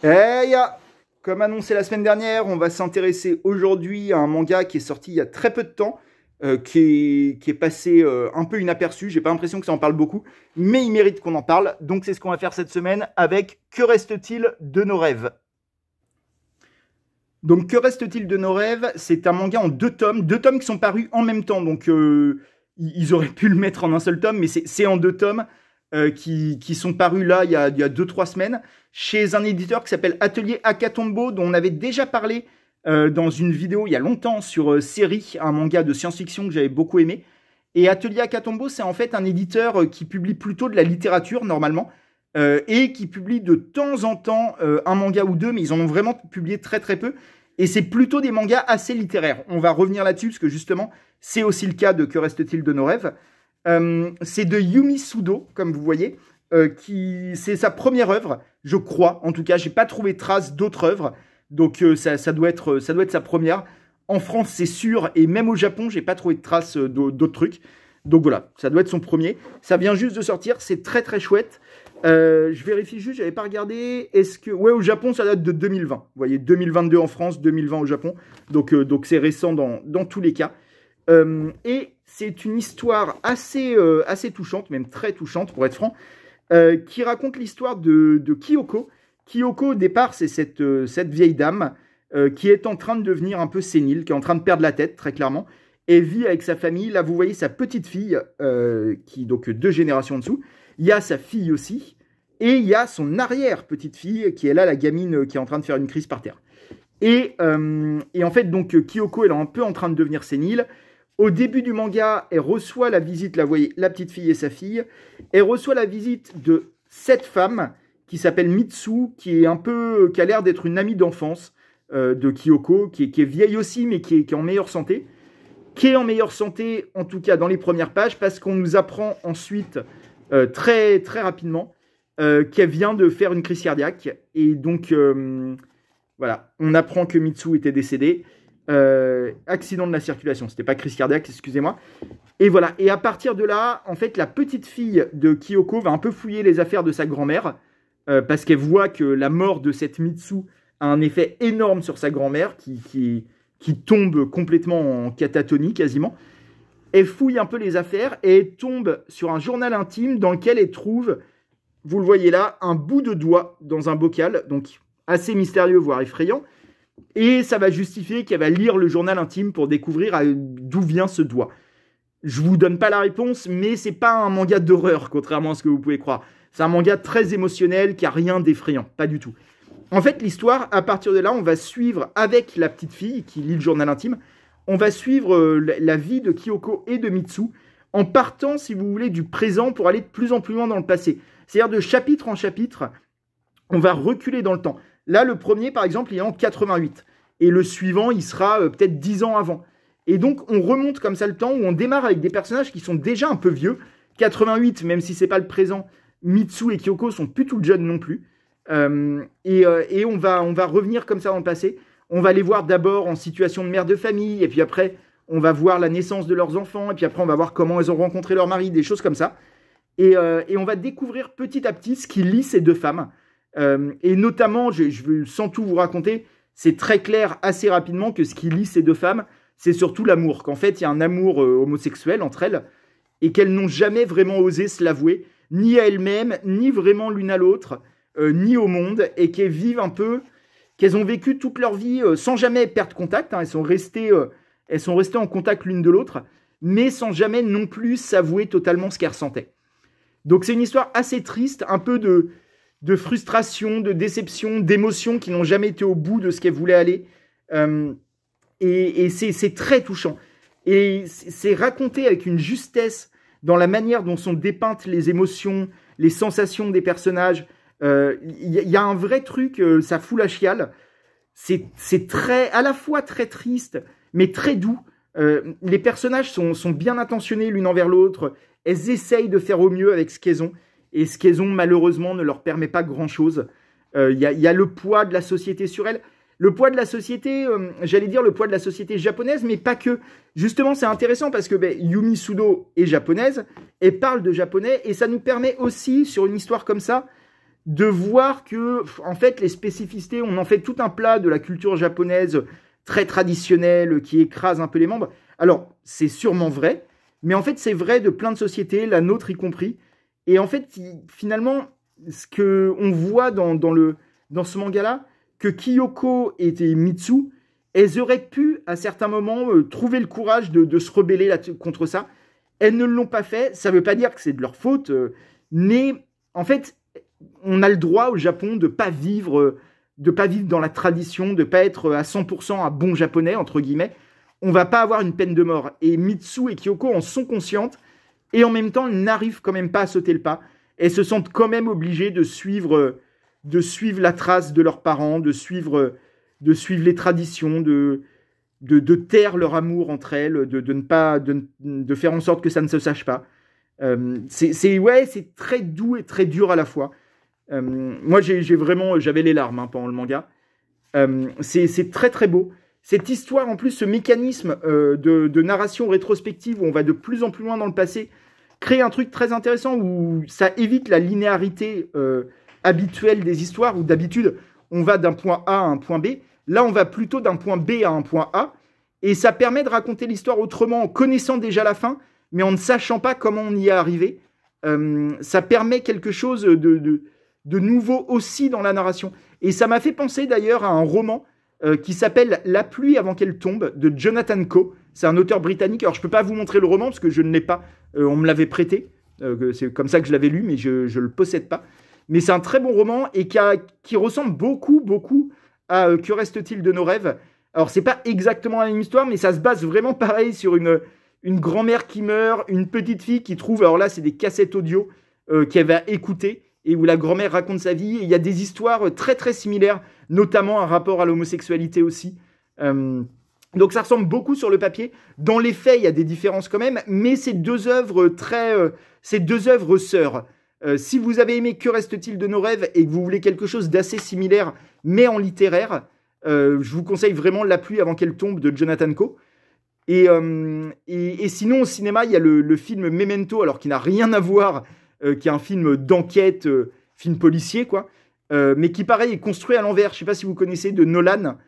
Hey, comme annoncé la semaine dernière, on va s'intéresser aujourd'hui à un manga qui est sorti il y a très peu de temps, qui est passé un peu inaperçu. J'ai pas l'impression que ça en parle beaucoup, mais il mérite qu'on en parle. Donc c'est ce qu'on va faire cette semaine avec Que reste-t-il de nos rêves? Donc Que reste-t-il de nos rêves? C'est un manga en deux tomes qui sont parus en même temps. Donc ils auraient pu le mettre en un seul tome, mais c'est en deux tomes qui sont parus là il y a 2-3 semaines chez un éditeur qui s'appelle Atelier Akatombo, dont on avait déjà parlé dans une vidéo il y a longtemps sur Série, un manga de science-fiction que j'avais beaucoup aimé. Et Atelier Akatombo, c'est en fait un éditeur qui publie plutôt de la littérature normalement, et qui publie de temps en temps un manga ou deux, mais ils en ont vraiment publié très très peu. Et c'est plutôt des mangas assez littéraires. On va revenir là-dessus, parce que justement, c'est aussi le cas de Que reste-t-il de nos rêves. C'est de Yumi Sudo, comme vous voyez, c'est sa première œuvre, je crois. En tout cas, j'ai pas trouvé trace d'autres œuvres, donc ça doit être sa première. En France, c'est sûr, et même au Japon, j'ai pas trouvé de trace d'autres trucs. Donc voilà, ça doit être son premier. Ça vient juste de sortir, c'est très très chouette. Je vérifie juste, j'avais pas regardé. Est-ce que ouais, au Japon, ça date de 2020. Vous voyez, 2022 en France, 2020 au Japon. Donc c'est récent dans tous les cas. Et c'est une histoire assez touchante, même très touchante pour être franc, qui raconte l'histoire de Kyoko. Kyoko, au départ, c'est cette vieille dame qui est en train de devenir un peu sénile, qui est en train de perdre la tête, très clairement, et vit avec sa famille. Là, vous voyez sa petite fille, qui donc 2 générations en dessous. Il y a sa fille aussi, et il y a son arrière-petite-fille, qui est là, la gamine qui est en train de faire une crise par terre. Et en fait, donc, Kyoko, elle est un peu en train de devenir sénile. Au début du manga, elle reçoit la visite, là, vous voyez, la petite fille et sa fille. Elle reçoit la visite de cette femme qui s'appelle Mitsu, qui a l'air d'être une amie d'enfance de Kyoko, qui est vieille aussi, mais qui est en meilleure santé. Qui est en meilleure santé, en tout cas dans les premières pages, parce qu'on nous apprend ensuite, très, très rapidement, qu'elle vient de faire une crise cardiaque. Et donc, voilà, on apprend que Mitsu était décédée. Accident de la circulation, c'était pas crise cardiaque, excusez-moi. Et voilà, et à partir de là, en fait, la petite fille de Kyoko va un peu fouiller les affaires de sa grand-mère, parce qu'elle voit que la mort de cette Mitsu a un effet énorme sur sa grand-mère, qui tombe complètement en catatonie quasiment. Elle fouille un peu les affaires et elle tombe sur un journal intime dans lequel elle trouve, vous le voyez là, un bout de doigt dans un bocal, donc assez mystérieux, voire effrayant. Et ça va justifier qu'elle va lire le journal intime pour découvrir d'où vient ce doigt. Je vous donne pas la réponse, mais c'est pas un manga d'horreur, contrairement à ce que vous pouvez croire. C'est un manga très émotionnel, qui a rien d'effrayant, pas du tout. En fait, l'histoire, à partir de là, on va suivre, avec la petite fille qui lit le journal intime, on va suivre la vie de Kyoko et de Mitsu, en partant, si vous voulez, du présent pour aller de plus en plus loin dans le passé. C'est-à-dire de chapitre en chapitre, on va reculer dans le temps. Là, le premier, par exemple, il est en 88. Et le suivant, il sera peut-être 10 ans avant. Et donc, on remonte comme ça le temps, où on démarre avec des personnages qui sont déjà un peu vieux. 88, même si c'est pas le présent, Mitsu et Kyoko sont plus tout jeunes non plus. Et on va revenir comme ça dans le passé. On va les voir d'abord en situation de mère de famille, et puis après, on va voir la naissance de leurs enfants, et puis après, on va voir comment elles ont rencontré leur mari, des choses comme ça. Et on va découvrir petit à petit ce qui lie ces deux femmes. Et notamment, je veux sans tout vous raconter, c'est très clair assez rapidement que ce qui lie ces deux femmes, c'est surtout l'amour. Qu'en fait, il y a un amour homosexuel entre elles, et qu'elles n'ont jamais vraiment osé se l'avouer, ni à elles-mêmes, ni vraiment l'une à l'autre, ni au monde, et qu'elles vivent un peu, qu'elles ont vécu toute leur vie sans jamais perdre contact. Elles sont restées en contact l'une de l'autre, mais sans jamais non plus s'avouer totalement ce qu'elles ressentaient. Donc c'est une histoire assez triste, un peu de frustration, de déception, d'émotions qui n'ont jamais été au bout de ce qu'elles voulaient aller. Et c'est très touchant. Et c'est raconté avec une justesse dans la manière dont sont dépeintes les émotions, les sensations des personnages. Y a un vrai truc, ça fout la chiale. C'est très, à la fois très triste, mais très doux. Les personnages sont bien intentionnés l'une envers l'autre. Elles essayent de faire au mieux avec ce qu'elles ont. Et ce qu'elles ont, malheureusement, ne leur permet pas grand-chose. Y a le poids de la société sur elles. Le poids de la société, j'allais dire le poids de la société japonaise, mais pas que. Justement, c'est intéressant parce que Yumi Sudo est japonaise, elle parle de japonais, et ça nous permet aussi, sur une histoire comme ça, de voir que, en fait, les spécificités, on en fait tout un plat de la culture japonaise très traditionnelle qui écrase un peu les membres. Alors, c'est sûrement vrai, mais en fait, c'est vrai de plein de sociétés, la nôtre y compris. Et en fait, finalement, ce qu'on voit dans ce manga-là, que Kyoko et Mitsu, elles auraient pu, à certains moments, trouver le courage de se rebeller contre ça. Elles ne l'ont pas fait. Ça ne veut pas dire que c'est de leur faute, mais en fait, on a le droit au Japon de pas vivre dans la tradition, de pas être à 100% un bon japonais, entre guillemets. On va pas avoir une peine de mort. Et Mitsu et Kyoko en sont conscientes, et en même temps, elles n'arrivent quand même pas à sauter le pas. Elles se sentent quand même obligées de suivre la trace de leurs parents, de suivre les traditions, de taire leur amour entre elles, de faire en sorte que ça ne se sache pas. C'est très doux et très dur à la fois. Moi, j'avais les larmes pendant le manga. C'est très très beau. Cette histoire, en plus, ce mécanisme de narration rétrospective où on va de plus en plus loin dans le passé, crée un truc très intéressant où ça évite la linéarité habituelle des histoires, où d'habitude, on va d'un point A à un point B. Là, on va plutôt d'un point B à un point A. Et ça permet de raconter l'histoire autrement en connaissant déjà la fin, mais en ne sachant pas comment on y est arrivé. Ça permet quelque chose de nouveau aussi dans la narration. Et ça m'a fait penser d'ailleurs à un roman qui s'appelle La pluie avant qu'elle tombe, de Jonathan Coe. C'est un auteur britannique. Alors, je ne peux pas vous montrer le roman parce que je ne l'ai pas. On me l'avait prêté. C'est comme ça que je l'avais lu, mais je ne le possède pas. Mais c'est un très bon roman et qui ressemble beaucoup, beaucoup à Que reste-t-il de nos rêves. Alors, c'est pas exactement la même histoire, mais ça se base vraiment pareil sur une grand-mère qui meurt, une petite fille qui trouve... Alors là, c'est des cassettes audio qu'elle va écouter et où la grand-mère raconte sa vie. Et il y a des histoires très, très similaires, notamment un rapport à l'homosexualité aussi. Donc, ça ressemble beaucoup sur le papier. Dans les faits, il y a des différences quand même, mais c'est deux œuvres sœurs. Si vous avez aimé Que reste-t-il de nos rêves et que vous voulez quelque chose d'assez similaire, mais en littéraire, je vous conseille vraiment La pluie avant qu'elle tombe de Jonathan Coe. Et sinon, au cinéma, il y a le film Memento, alors qui n'a rien à voir, qui est un film d'enquête, film policier, quoi, mais qui, pareil, est construit à l'envers. Je ne sais pas si vous connaissez, de Nolan,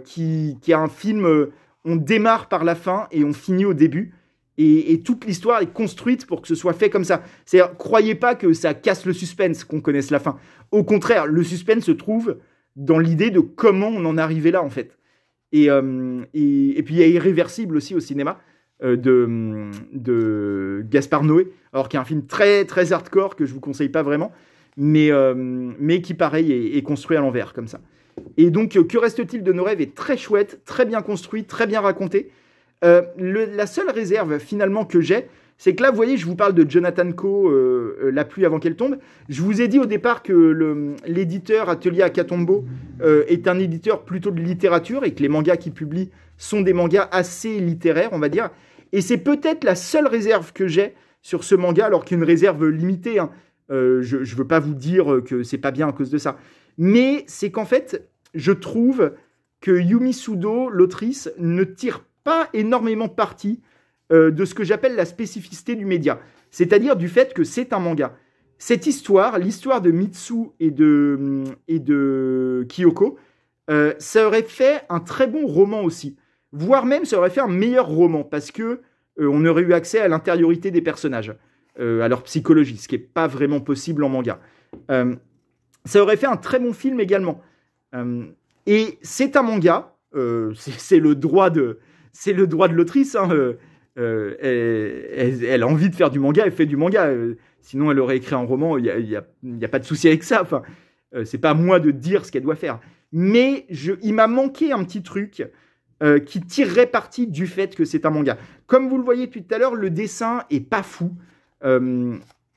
qui est un film, on démarre par la fin et on finit au début. Et toute l'histoire est construite pour que ce soit fait comme ça. C'est-à-dire, croyez pas que ça casse le suspense, qu'on connaisse la fin. Au contraire, le suspense se trouve dans l'idée de comment on en est arrivé là, en fait. Et puis, il y a Irréversible aussi au cinéma, de Gaspard Noé, alors qui est un film très, très hardcore, que je vous conseille pas vraiment, mais qui, pareil, est construit à l'envers, comme ça. Et donc, Que reste-t-il de nos rêves est très chouette, très bien construit, très bien raconté. La seule réserve finalement que j'ai, c'est que là, vous voyez, je vous parle de Jonathan Coe, La pluie avant qu'elle tombe. Je vous ai dit au départ que l'éditeur Atelier Akatombo est un éditeur plutôt de littérature et que les mangas qu'il publie sont des mangas assez littéraires, on va dire. Et c'est peut-être la seule réserve que j'ai sur ce manga, alors qu'une réserve limitée. Hein. Je ne veux pas vous dire que c'est pas bien à cause de ça. Mais c'est qu'en fait, je trouve que Yumi Sudo, l'autrice, ne tire pas énormément parti de ce que j'appelle la spécificité du média, c'est-à-dire du fait que c'est un manga. Cette histoire, l'histoire de Mitsu et de Kyoko, ça aurait fait un très bon roman aussi, voire même ça aurait fait un meilleur roman, parce que on aurait eu accès à l'intériorité des personnages, à leur psychologie, ce qui n'est pas vraiment possible en manga. Ça aurait fait un très bon film également. Et c'est un manga, c'est le droit de l'autrice, hein, elle a envie de faire du manga, elle fait du manga. Sinon, elle aurait écrit un roman, il y a pas de souci avec ça. Enfin, c'est pas à moi de dire ce qu'elle doit faire. Mais il m'a manqué un petit truc qui tirerait parti du fait que c'est un manga. Comme vous le voyez depuis tout à l'heure, le dessin est pas fou.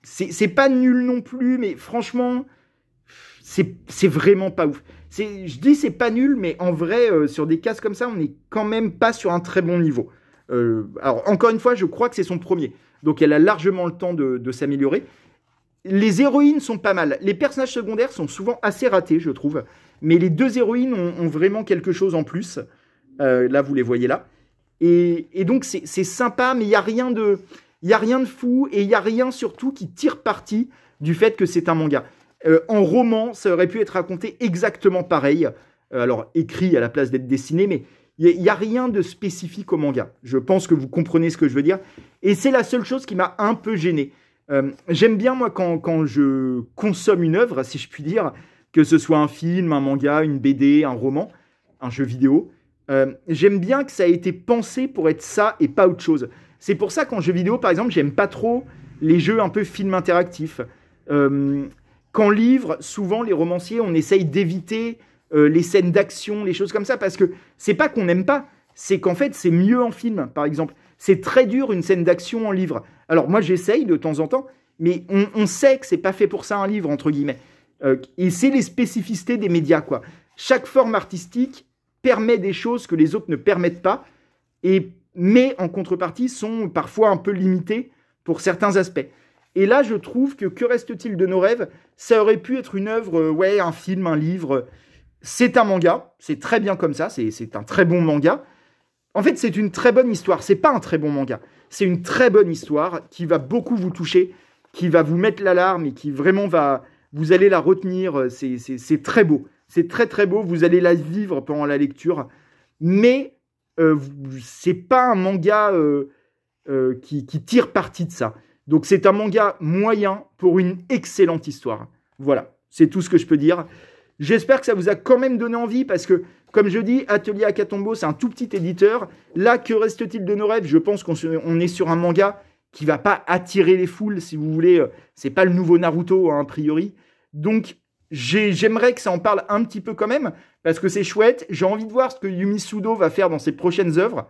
C'est pas nul non plus, mais franchement, c'est vraiment pas ouf. Je dis c'est pas nul, mais en vrai, sur des cases comme ça, on n'est quand même pas sur un très bon niveau. Alors, encore une fois, je crois que c'est son premier. Donc, elle a largement le temps de s'améliorer. Les héroïnes sont pas mal. Les personnages secondaires sont souvent assez ratés, je trouve. Mais les deux héroïnes ont vraiment quelque chose en plus. Là, vous les voyez là. Et donc, c'est sympa, mais il n'y a rien de fou. Et il n'y a rien surtout qui tire parti du fait que c'est un manga. En roman, ça aurait pu être raconté exactement pareil. Alors, écrit à la place d'être dessiné, mais il n'y a rien de spécifique au manga. Je pense que vous comprenez ce que je veux dire. Et c'est la seule chose qui m'a un peu gêné. J'aime bien, moi, quand je consomme une œuvre, si je puis dire, que ce soit un film, un manga, une BD, un roman, un jeu vidéo, j'aime bien que ça ait été pensé pour être ça et pas autre chose. C'est pour ça qu'en jeu vidéo, par exemple, j'aime pas trop les jeux un peu film interactifs. Qu'en livre, souvent, les romanciers, on essaye d'éviter les scènes d'action, les choses comme ça, parce que c'est pas qu'on n'aime pas, c'est qu'en fait, c'est mieux en film, par exemple. C'est très dur, une scène d'action en livre. Alors, moi, j'essaye de temps en temps, mais on sait que c'est pas fait pour ça, un livre, entre guillemets. Et c'est les spécificités des médias, quoi. Chaque forme artistique permet des choses que les autres ne permettent pas, mais en contrepartie, sont parfois un peu limitées pour certains aspects. Et là, je trouve que reste-t-il de nos rêves? Ça aurait pu être une œuvre, ouais, un film, un livre. C'est un manga, c'est très bien comme ça, c'est un très bon manga. En fait, c'est une très bonne histoire. C'est pas un très bon manga. C'est une très bonne histoire qui va beaucoup vous toucher, qui va vous mettre l'alarme et qui vraiment va... Vous allez la retenir. C'est très beau. C'est très très beau. Vous allez la vivre pendant la lecture. Mais c'est pas un manga qui tire parti de ça. Donc c'est un manga moyen pour une excellente histoire. Voilà, c'est tout ce que je peux dire. J'espère que ça vous a quand même donné envie parce que, comme je dis, Atelier Akatombo, c'est un tout petit éditeur. Là, que reste-t-il de nos rêves? Je pense qu'on est sur un manga qui va pas attirer les foules, si vous voulez. C'est pas le nouveau Naruto, hein, a priori. Donc, j'aimerais que ça en parle un petit peu quand même parce que c'est chouette. J'ai envie de voir ce que Yumi Sudo va faire dans ses prochaines œuvres.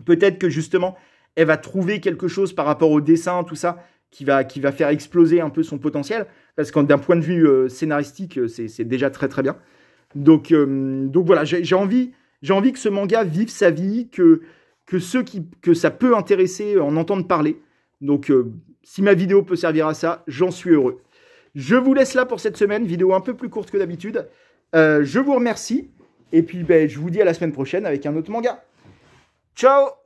Peut-être que, justement, elle va trouver quelque chose par rapport au dessin, tout ça, qui va faire exploser un peu son potentiel. Parce que d'un point de vue scénaristique, c'est déjà très très bien. Donc voilà, j'ai envie que ce manga vive sa vie, que ça peut intéresser en entendre parler. Donc si ma vidéo peut servir à ça, j'en suis heureux. Je vous laisse là pour cette semaine, vidéo un peu plus courte que d'habitude. Je vous remercie. Et puis je vous dis à la semaine prochaine avec un autre manga. Ciao!